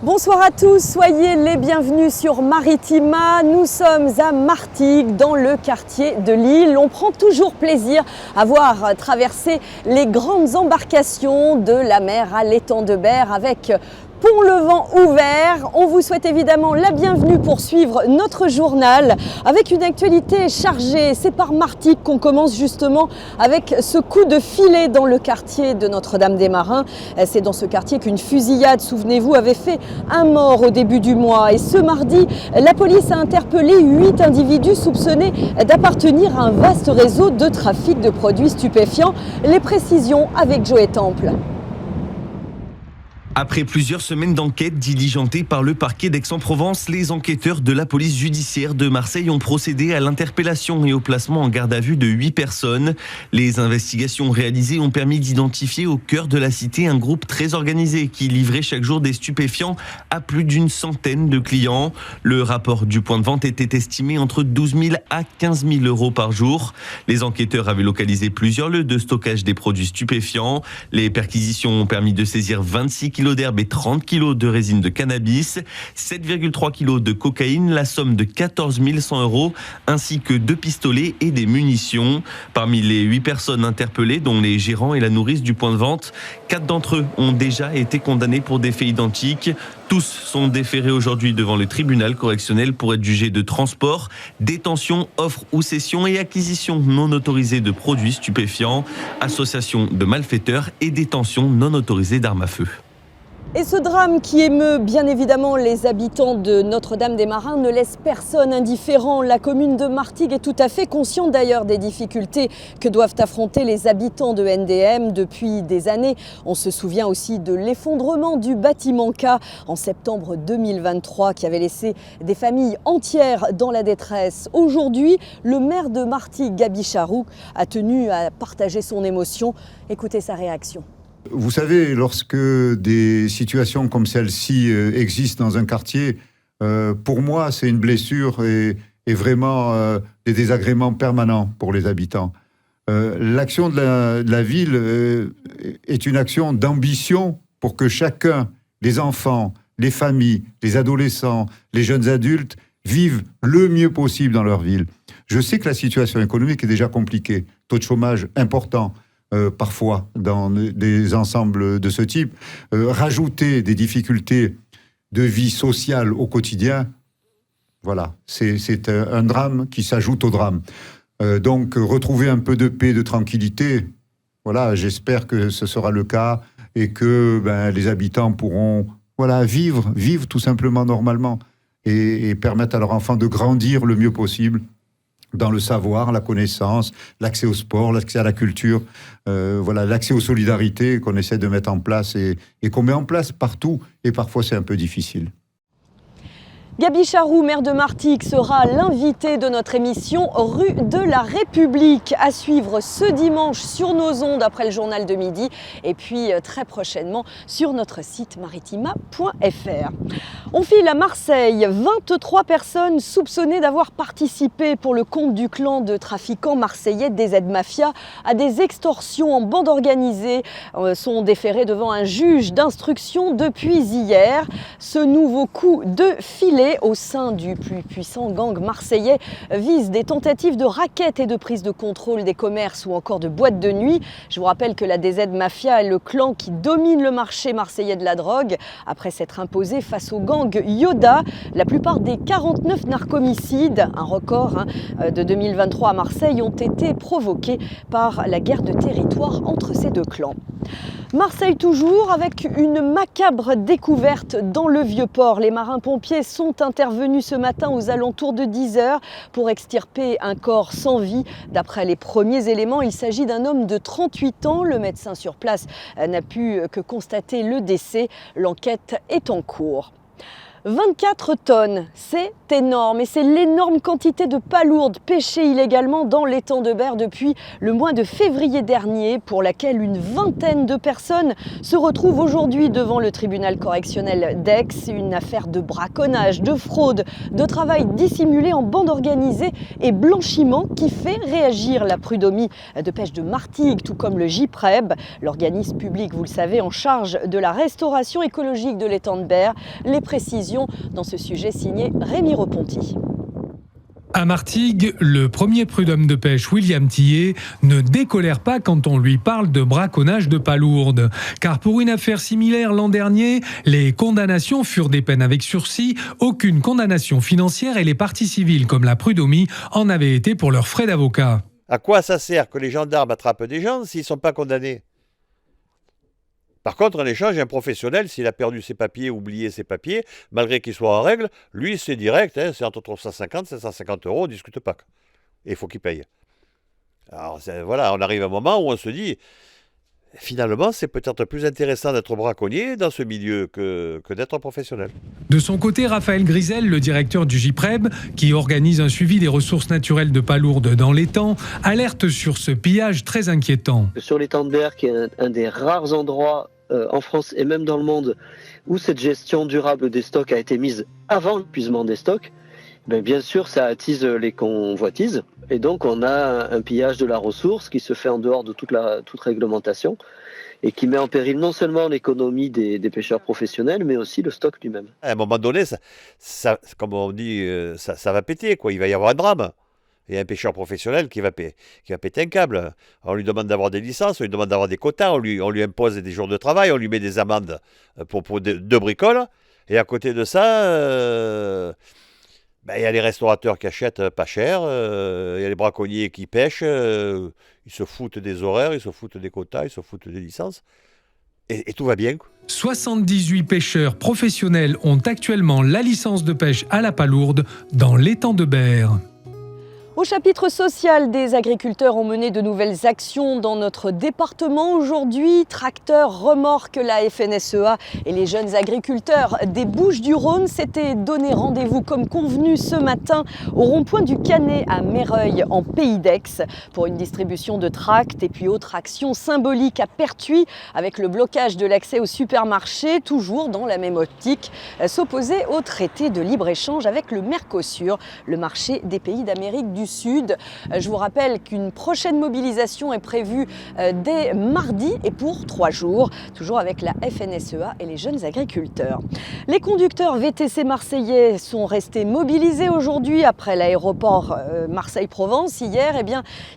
Bonsoir à tous, soyez les bienvenus sur Maritima. Nous sommes à Martigues, dans le quartier de Lille. On prend toujours plaisir à voir traverser les grandes embarcations de la mer à l'étang de Berre avec Pont-le-Vent ouvert. On vous souhaite évidemment la bienvenue pour suivre notre journal avec une actualité chargée. C'est par Martigues qu'on commence justement avec ce coup de filet dans le quartier de Notre-Dame-des-Marins. C'est dans ce quartier qu'une fusillade, souvenez-vous, avait fait un mort au début du mois. Et ce mardi, la police a interpellé 8 individus soupçonnés d'appartenir à un vaste réseau de trafic de produits stupéfiants. Les précisions avec Joël Temple. Après plusieurs semaines d'enquête diligentées par le parquet d'Aix-en-Provence, les enquêteurs de la police judiciaire de Marseille ont procédé à l'interpellation et au placement en garde à vue de 8 personnes. Les investigations réalisées ont permis d'identifier au cœur de la cité un groupe très organisé qui livrait chaque jour des stupéfiants à plus d'une centaine de clients. Le rapport du point de vente était estimé entre 12 000 à 15 000 euros par jour. Les enquêteurs avaient localisé plusieurs lieux de stockage des produits stupéfiants. Les perquisitions ont permis de saisir 26 kilos d'herbe et 30 kilos de résine de cannabis, 7,3 kilos de cocaïne, la somme de 14 100 euros, ainsi que 2 pistolets et des munitions. Parmi les 8 personnes interpellées, dont les gérants et la nourrice du point de vente, 4 d'entre eux ont déjà été condamnés pour des faits identiques. Tous sont déférés aujourd'hui devant le tribunal correctionnel pour être jugés de transport, détention, offre ou cession et acquisition non autorisée de produits stupéfiants, association de malfaiteurs et détention non autorisée d'armes à feu. Et ce drame qui émeut bien évidemment les habitants de Notre-Dame-des-Marins ne laisse personne indifférent. La commune de Martigues est tout à fait consciente d'ailleurs des difficultés que doivent affronter les habitants de NDM depuis des années. On se souvient aussi de l'effondrement du bâtiment K en septembre 2023 qui avait laissé des familles entières dans la détresse. Aujourd'hui, le maire de Martigues, Gaby Charroux, a tenu à partager son émotion. Écoutez sa réaction. Vous savez, lorsque des situations comme celle-ci existent dans un quartier, pour moi, c'est une blessure et vraiment des désagréments permanents pour les habitants. L'action de la ville est une action d'ambition pour que chacun, les enfants, les familles, les adolescents, les jeunes adultes, vivent le mieux possible dans leur ville. Je sais que la situation économique est déjà compliquée, taux de chômage important, parfois dans des ensembles de ce type, rajouter des difficultés de vie sociale au quotidien, voilà, c'est un drame qui s'ajoute au drame. Donc retrouver un peu de paix, de tranquillité, voilà, j'espère que ce sera le cas et que les habitants pourront vivre tout simplement normalement et permettre à leurs enfants de grandir le mieux possible dans le savoir, la connaissance, l'accès au sport, l'accès à la culture, l'accès aux solidarités qu'on essaie de mettre en place et qu'on met en place partout. Et parfois, c'est un peu difficile. Gaby Charroux, maire de Martigues, sera l'invité de notre émission Rue de la République à suivre ce dimanche sur nos ondes après le journal de midi et puis très prochainement sur notre site maritima.fr. On file à Marseille, 23 personnes soupçonnées d'avoir participé pour le compte du clan de trafiquants marseillais DZ Mafia à des extorsions en bande organisée sont déférées devant un juge d'instruction depuis hier. Ce nouveau coup de filet au sein du plus puissant gang marseillais vise des tentatives de racket et de prise de contrôle des commerces ou encore de boîtes de nuit. Je vous rappelle que la DZ Mafia est le clan qui domine le marché marseillais de la drogue après s'être imposé face au gang Yoda. La plupart des 49 narcomicides, un record de 2023 à Marseille, ont été provoqués par la guerre de territoire entre ces deux clans. Marseille toujours avec une macabre découverte dans le Vieux-Port. Les marins-pompiers sont intervenus ce matin aux alentours de 10h pour extirper un corps sans vie. D'après les premiers éléments, il s'agit d'un homme de 38 ans. Le médecin sur place n'a pu que constater le décès. L'enquête est en cours. 24 tonnes, c'est énorme et c'est l'énorme quantité de palourdes pêchées illégalement dans l'étang de Berre depuis le mois de février dernier, pour laquelle une vingtaine de personnes se retrouvent aujourd'hui devant le tribunal correctionnel d'Aix. Une affaire de braconnage, de fraude, de travail dissimulé en bande organisée et blanchiment qui fait réagir la prud'homie de pêche de Martigues, tout comme le JPREB, l'organisme public, vous le savez, en charge de la restauration écologique de l'étang de Berre. Les précisions dans ce sujet signé Rémi Reponti. À Martigues, le premier prud'homme de pêche, William Tillet, ne décolère pas quand on lui parle de braconnage de palourdes. Car pour une affaire similaire l'an dernier, les condamnations furent des peines avec sursis, aucune condamnation financière et les parties civiles comme la prud'homie en avaient été pour leurs frais d'avocat. À quoi ça sert que les gendarmes attrapent des gens s'ils ne sont pas condamnés ? Par contre, en échange, un professionnel, s'il a perdu ses papiers, oublié ses papiers, malgré qu'ils soient en règle, lui, c'est direct, c'est entre 350 et 750 euros, on ne discute pas. Et il faut qu'il paye. Alors voilà, on arrive à un moment où on se dit, finalement, c'est peut-être plus intéressant d'être braconnier dans ce milieu que d'être professionnel. De son côté, Raphaël Grisel, le directeur du JPREB, qui organise un suivi des ressources naturelles de palourdes dans l'étang, alerte sur ce pillage très inquiétant. Sur l'étang de Berre, qui est un des rares endroits en France et même dans le monde où cette gestion durable des stocks a été mise avant l'épuisement des stocks, bien sûr ça attise les convoitises et donc on a un pillage de la ressource qui se fait en dehors de toute réglementation et qui met en péril non seulement l'économie des pêcheurs professionnels mais aussi le stock lui-même. À un moment donné, ça, comme on dit, ça va péter, quoi. Il va y avoir un drame. Il y a un pêcheur professionnel qui va péter un câble. On lui demande d'avoir des licences, on lui demande d'avoir des quotas, on lui impose des jours de travail, on lui met des amendes pour de bricole. Et à côté de ça, il y a les restaurateurs qui achètent pas cher, il y a les braconniers qui pêchent, ils se foutent des horaires, ils se foutent des quotas, ils se foutent des licences. Et tout va bien. 78 pêcheurs professionnels ont actuellement la licence de pêche à la palourde dans l'étang de Berre. Au chapitre social, des agriculteurs ont mené de nouvelles actions dans notre département. Aujourd'hui, tracteurs, remorques, la FNSEA et les jeunes agriculteurs des Bouches-du-Rhône s'étaient donné rendez-vous comme convenu ce matin au rond-point du Canet à Meyreuil en Pays d'Aix pour une distribution de tracts et puis autre action symbolique à Pertuis avec le blocage de l'accès au supermarché, toujours dans la même optique, s'opposer au traité de libre-échange avec le Mercosur, le marché des pays d'Amérique du Sud. Je vous rappelle qu'une prochaine mobilisation est prévue dès mardi et pour 3 jours, toujours avec la FNSEA et les jeunes agriculteurs. Les conducteurs VTC marseillais sont restés mobilisés aujourd'hui après l'aéroport Marseille-Provence. Hier,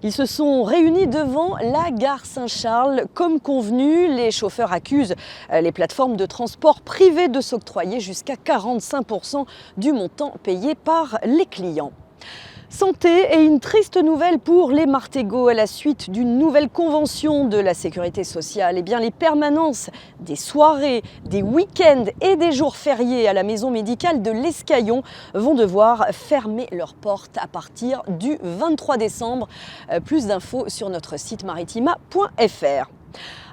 ils se sont réunis devant la gare Saint-Charles. Comme convenu, les chauffeurs accusent les plateformes de transport privées de s'octroyer jusqu'à 45% du montant payé par les clients. Santé et une triste nouvelle pour les Martégots à la suite d'une nouvelle convention de la sécurité sociale. Les permanences des soirées, des week-ends et des jours fériés à la maison médicale de l'Escaillon vont devoir fermer leurs portes à partir du 23 décembre. Plus d'infos sur notre site maritima.fr.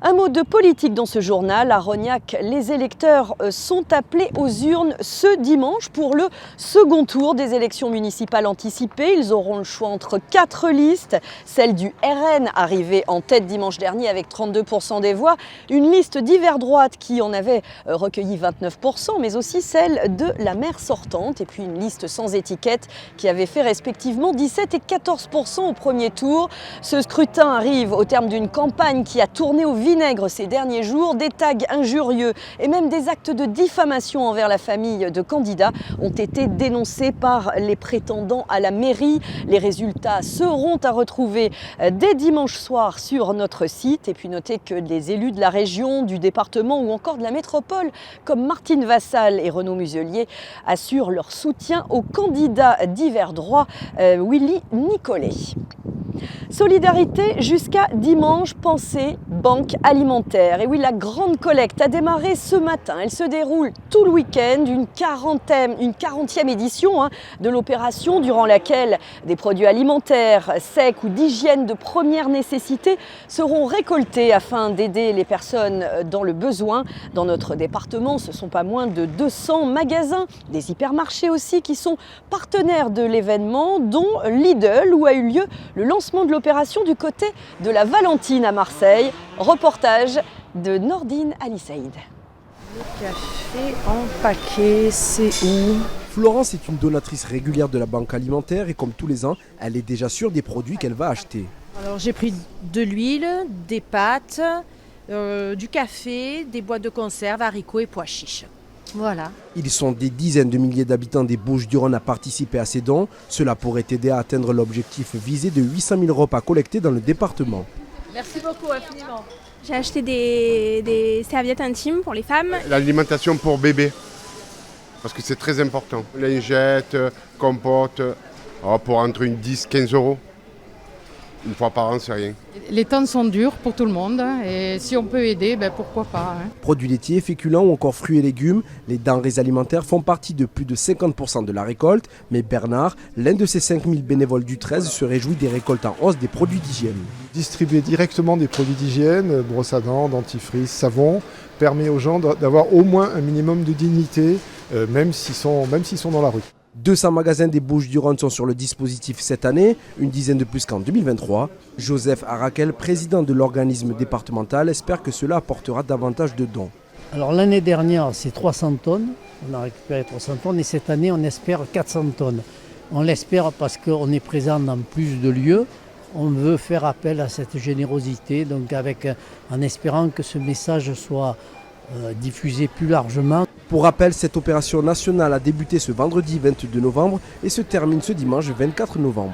Un mot de politique dans ce journal. À Rognac, les électeurs sont appelés aux urnes ce dimanche pour le second tour des élections municipales anticipées. Ils auront le choix entre 4 listes. Celle du RN, arrivée en tête dimanche dernier avec 32% des voix. Une liste d'hiver droite qui en avait recueilli 29%, mais aussi celle de la maire sortante. Et puis une liste sans étiquette qui avait fait respectivement 17 et 14% au premier tour. Ce scrutin arrive au terme d'une campagne qui a tourné au vinaigre ces derniers jours. Des tags injurieux et même des actes de diffamation envers la famille de candidats ont été dénoncés par les prétendants à la mairie. Les résultats seront à retrouver dès dimanche soir sur notre site. Et puis notez que les élus de la région, du département ou encore de la métropole, comme Martine Vassal et Renaud Muselier, assurent leur soutien au candidat d'hiver droit, Willy Nicolet. Solidarité jusqu'à dimanche, pensée banque alimentaire. Et oui, la grande collecte a démarré ce matin. Elle se déroule tout le week-end, une 40e édition de l'opération durant laquelle des produits alimentaires, secs ou d'hygiène de première nécessité seront récoltés afin d'aider les personnes dans le besoin. Dans notre département, ce sont pas moins de 200 magasins, des hypermarchés aussi qui sont partenaires de l'événement, dont Lidl, où a eu lieu le lancement de l'opération du côté de la Valentine à Marseille. Reportage de Nordine Ali Saïd. Le café en paquet, c'est où ? Florence est une donatrice régulière de la banque alimentaire et comme tous les ans, elle est déjà sûre des produits qu'elle va acheter. Alors j'ai pris de l'huile, des pâtes, du café, des boîtes de conserve, haricots et pois chiches. Voilà. Ils sont des dizaines de milliers d'habitants des Bouches-du-Rhône à participer à ces dons. Cela pourrait aider à atteindre l'objectif visé de 800 000 repas collectés dans le département. Merci beaucoup infiniment. J'ai acheté des serviettes intimes pour les femmes. L'alimentation pour bébé, parce que c'est très important. Lingettes, compotes, pour entre 10 et 15 euros. Une fois par an, c'est rien. Les temps sont durs pour tout le monde et si on peut aider, pourquoi pas. Produits laitiers, féculents ou encore fruits et légumes, les denrées alimentaires font partie de plus de 50% de la récolte. Mais Bernard, l'un de ces 5000 bénévoles du 13, se réjouit des récoltes en hausse des produits d'hygiène. Distribuer directement des produits d'hygiène, brosse à dents, dentifrice, savon, permet aux gens d'avoir au moins un minimum de dignité, même s'ils sont dans la rue. 200 magasins des Bouches-du-Rhône sont sur le dispositif cette année, une dizaine de plus qu'en 2023. Joseph Arakel, président de l'organisme départemental, espère que cela apportera davantage de dons. Alors l'année dernière, c'est 300 tonnes, on a récupéré 300 tonnes et cette année, on espère 400 tonnes. On l'espère parce qu'on est présent dans plus de lieux. On veut faire appel à cette générosité, donc en espérant que ce message soit diffusé plus largement. Pour rappel, cette opération nationale a débuté ce vendredi 22 novembre et se termine ce dimanche 24 novembre.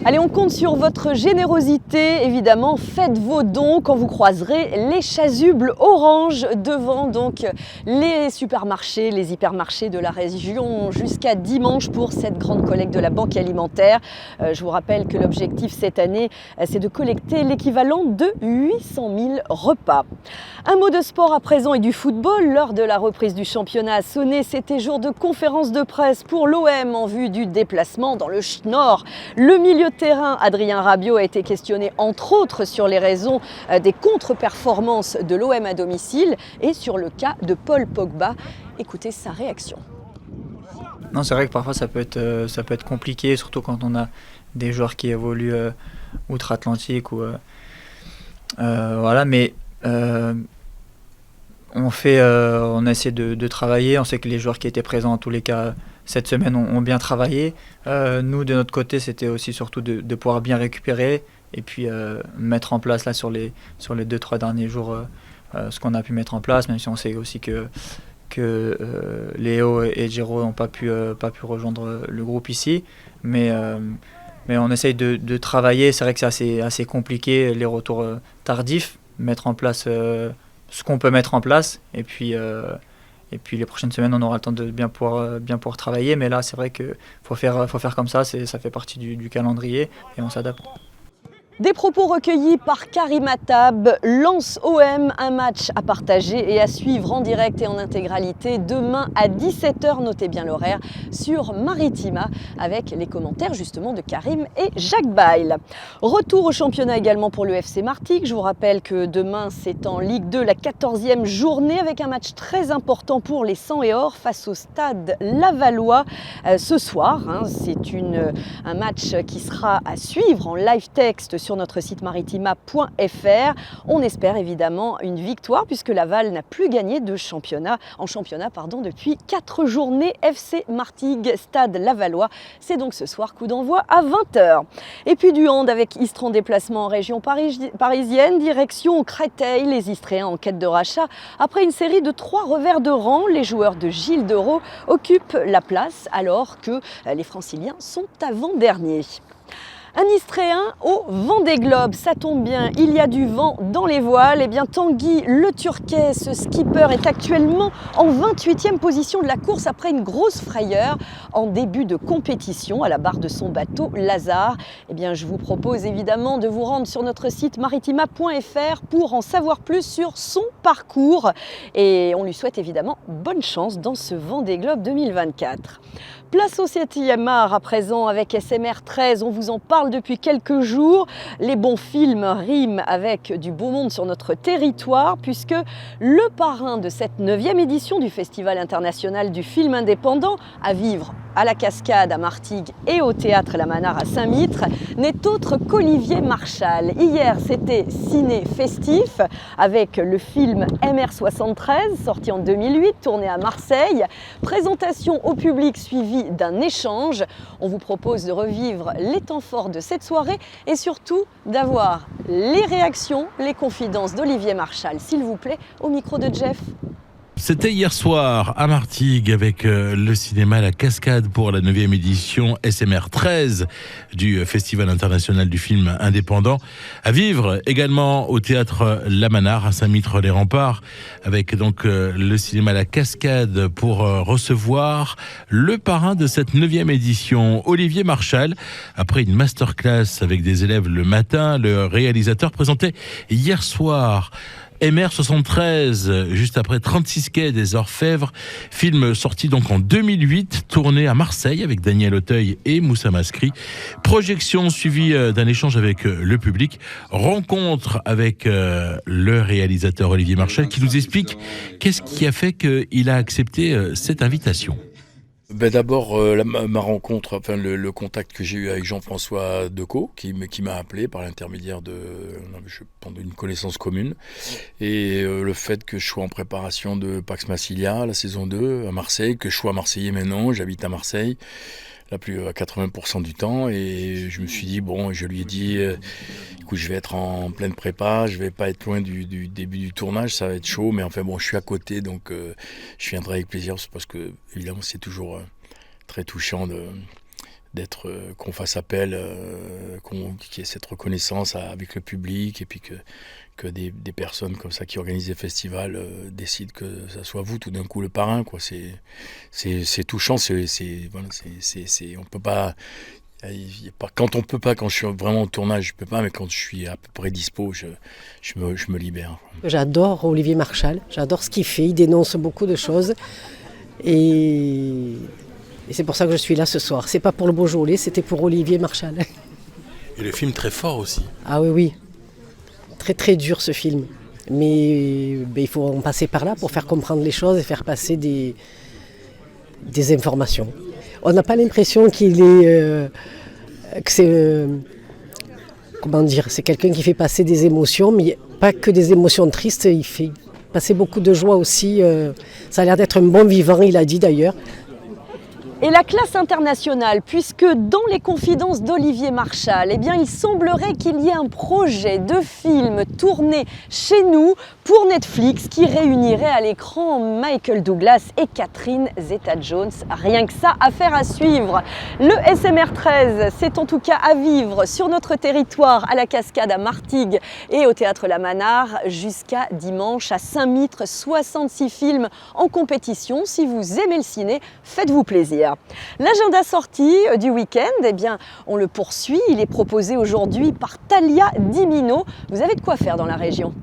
Allez, on compte sur votre générosité, évidemment. Faites vos dons quand vous croiserez les chasubles orange devant donc les supermarchés, les hypermarchés de la région jusqu'à dimanche pour cette grande collecte de la banque alimentaire. Je vous rappelle que l'objectif cette année, c'est de collecter l'équivalent de 800 000 repas. Un mot de sport à présent et du football. Lors de la reprise du championnat à Sonnet, c'était jour de conférence de presse pour l'OM en vue du déplacement dans le Nord. Le milieu de terrain, Adrien Rabiot, a été questionné entre autres sur les raisons des contre-performances de l'OM à domicile et sur le cas de Paul Pogba. Écoutez sa réaction. Non, c'est vrai que parfois ça peut être compliqué, surtout quand on a des joueurs qui évoluent outre-Atlantique ou voilà, mais on essaie de travailler. On sait que les joueurs qui étaient présents en tous les cas cette semaine ont bien travaillé. Nous, de notre côté, c'était aussi surtout de pouvoir bien récupérer et puis mettre en place là sur les 2-3 derniers jours ce qu'on a pu mettre en place, même si on sait aussi que Léo et Géraud n'ont pas pu rejoindre le groupe ici. Mais on essaye de travailler. C'est vrai que c'est assez compliqué, les retours tardifs, mettre en place ce qu'on peut mettre en place. Et puis les prochaines semaines, on aura le temps de bien pouvoir travailler. Mais là, c'est vrai qu'il faut faire comme ça. Ça fait partie du calendrier et on s'adapte. Des propos recueillis par Karim Attab, Lens OM, un match à partager et à suivre en direct et en intégralité demain à 17h, notez bien l'horaire, sur Maritima avec les commentaires justement de Karim et Jacques Bail. Retour au championnat également pour le FC Martigues. Je vous rappelle que demain c'est en Ligue 2 la 14e journée avec un match très important pour les 100 et or face au Stade Lavallois ce soir. C'est un match qui sera à suivre en live texte sur notre site maritima.fr. On espère évidemment une victoire puisque Laval n'a plus gagné en championnat depuis 4 journées. FC Martigues, Stade Lavallois. C'est donc ce soir, coup d'envoi à 20h. Et puis du hand avec Istres en déplacement en région parisienne, direction Créteil, les Istréens en quête de rachat. Après une série de 3 revers de rang, les joueurs de Gilles Dereau occupent la place alors que les Franciliens sont avant-derniers. Un Istréen au Vendée Globe, ça tombe bien, il y a du vent dans les voiles. Eh bien Tanguy Le Turquet, ce skipper, est actuellement en 28e position de la course après une grosse frayeur en début de compétition à la barre de son bateau Lazare. Eh bien je vous propose évidemment de vous rendre sur notre site maritima.fr pour en savoir plus sur son parcours. Et on lui souhaite évidemment bonne chance dans ce Vendée Globe 2024. Place au 7e art à présent avec SMR 13, on vous en parle depuis quelques jours. Les bons films riment avec du beau monde sur notre territoire puisque le parrain de cette 9e édition du Festival international du film indépendant à vivre à la Cascade à Martigues et au Théâtre La Manare à Saint-Mitre n'est autre qu'Olivier Marchal. Hier c'était ciné festif avec le film MR73 sorti en 2008, tourné à Marseille. Présentation au public suivie d'un échange. On vous propose de revivre les temps forts de cette soirée et surtout d'avoir les réactions, les confidences d'Olivier Marchal, s'il vous plaît, au micro de Jeff. C'était hier soir à Martigues avec le cinéma La Cascade pour la 9e édition SMR 13 du Festival international du film indépendant. À vivre également au Théâtre La Manare à Saint-Mitre-les-Remparts avec donc le cinéma La Cascade pour recevoir le parrain de cette 9e édition, Olivier Marchal. Après une masterclass avec des élèves le matin, le réalisateur présentait hier soir MR73, juste après 36 quais des Orfèvres, film sorti donc en 2008, tourné à Marseille avec Daniel Auteuil et Moussa Mascri. Projection suivie d'un échange avec le public, rencontre avec le réalisateur Olivier Marchal qui nous explique qu'est-ce qui a fait qu'il a accepté cette invitation. D'abord, ma rencontre, enfin le contact que j'ai eu avec Jean-François Decaux, qui m'a appelé par l'intermédiaire d'une connaissance commune, et le fait que je sois en préparation de Pax Massilia, la saison 2, à Marseille, que je sois marseillais maintenant, j'habite à Marseille, à 80% du temps, et je me suis dit, je lui ai dit, écoute, je vais être en pleine prépa, je vais pas être loin du début du tournage, ça va être chaud, mais enfin je suis à côté, donc je viendrai avec plaisir, parce que évidemment c'est toujours très touchant d'être qu'on fasse appel, qu'il y ait cette reconnaissance avec le public, et puis que des personnes comme ça qui organisent des festivals décident que ça soit vous tout d'un coup le parrain, quoi. C'est touchant, on peut pas. Quand on peut pas, quand je suis vraiment au tournage, je peux pas, mais quand je suis à peu près dispo, je me libère. J'adore Olivier Marchal, j'adore ce qu'il fait, il dénonce beaucoup de choses, et c'est pour ça que je suis là ce soir. C'est pas pour le Beaujolais, c'était pour Olivier Marchal. Et le film très fort aussi. Ah oui. Très très dur ce film. Mais il faut en passer par là pour faire comprendre les choses et faire passer des informations. On n'a pas l'impression qu'il est... que c'est... c'est quelqu'un qui fait passer des émotions, mais pas que des émotions tristes, il fait passer beaucoup de joie aussi. Ça a l'air d'être un bon vivant, il a dit d'ailleurs. Et la classe internationale, puisque dans les confidences d'Olivier Marchal, il semblerait qu'il y ait un projet de film tourné chez nous pour Netflix qui réunirait à l'écran Michael Douglas et Catherine Zeta-Jones. Rien que ça, affaire à suivre. Le SMR 13, c'est en tout cas à vivre sur notre territoire, à la Cascade à Martigues et au Théâtre La Manare jusqu'à dimanche à Saint-Mitre. 66 films en compétition. Si vous aimez le ciné, faites-vous plaisir. L'agenda sortie du week-end, on le poursuit. Il est proposé aujourd'hui par Talia Dimino. Vous avez de quoi faire dans la région.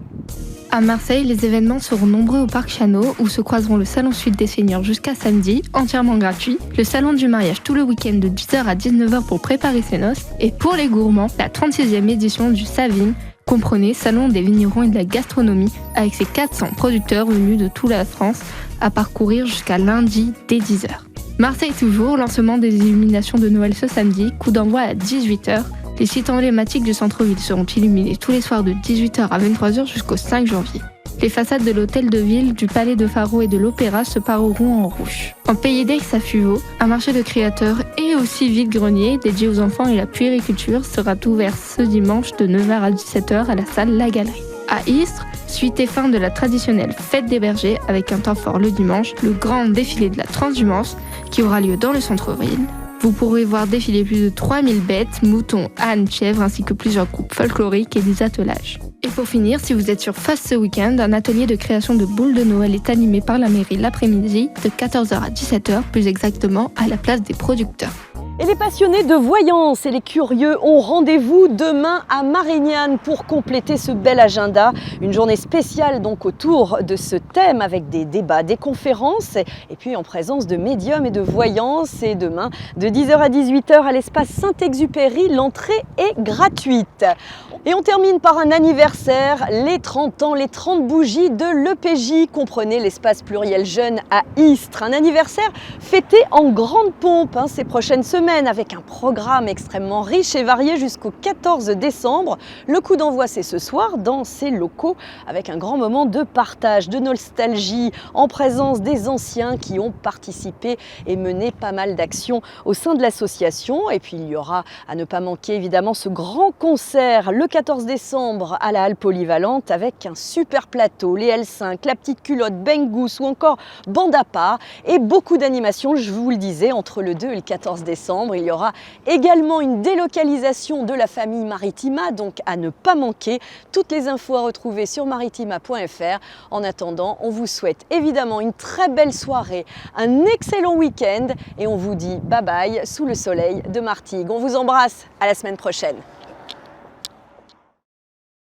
À Marseille, les événements seront nombreux au Parc Chano où se croiseront le Salon Suite des Seigneurs jusqu'à samedi, entièrement gratuit, le Salon du Mariage tout le week-end de 10h à 19h pour préparer ses noces, et pour les gourmands, la 36e édition du Savine, comprenez Salon des vignerons et de la gastronomie, avec ses 400 producteurs venus de toute la France à parcourir jusqu'à lundi dès 10h. Marseille toujours, lancement des illuminations de Noël ce samedi, coup d'envoi à 18h. Les sites emblématiques du centre-ville seront illuminés tous les soirs de 18h à 23h jusqu'au 5 janvier. Les façades de l'hôtel de ville, du palais de Faro et de l'opéra se pareront en rouge. En Pays d'Aix à Fuveau, un marché de créateurs et aussi vide-grenier dédié aux enfants et la puériculture sera ouvert ce dimanche de 9h à 17h à la salle La Galerie. À Istres, suite et fin de la traditionnelle fête des bergers avec un temps fort le dimanche, le grand défilé de la transhumance qui aura lieu dans le centre-ville. Vous pourrez voir défiler plus de 3000 bêtes, moutons, ânes, chèvres, ainsi que plusieurs groupes folkloriques et des attelages. Et pour finir, si vous êtes sur Fas ce week-end, un atelier de création de boules de Noël est animé par la mairie l'après-midi de 14h à 17h, plus exactement à la place des producteurs. Et les passionnés de voyance et les curieux ont rendez-vous demain à Marignane pour compléter ce bel agenda. Une journée spéciale donc autour de ce thème avec des débats, des conférences et puis en présence de médiums et de voyants. Et demain de 10h à 18h à l'espace Saint-Exupéry, l'entrée est gratuite. Et on termine par un anniversaire, les 30 ans, les 30 bougies de l'EPJ. Comprenez l'espace pluriel jeune à Istres. Un anniversaire fêté en grande pompe ces prochaines semaines avec un programme extrêmement riche et varié jusqu'au 14 décembre. Le coup d'envoi, c'est ce soir dans ces locaux avec un grand moment de partage, de nostalgie, en présence des anciens qui ont participé et mené pas mal d'actions au sein de l'association. Et puis il y aura à ne pas manquer évidemment ce grand concert le 14 décembre à la Halle Polyvalente avec un super plateau, les L5, la petite culotte, Bengus ou encore bande à part et beaucoup d'animations, je vous le disais, entre le 2 et le 14 décembre. Il y aura également une délocalisation de la famille Maritima, donc à ne pas manquer. Toutes les infos à retrouver sur maritima.fr. En attendant, on vous souhaite évidemment une très belle soirée, un excellent week-end et on vous dit bye bye sous le soleil de Martigues. On vous embrasse, à la semaine prochaine.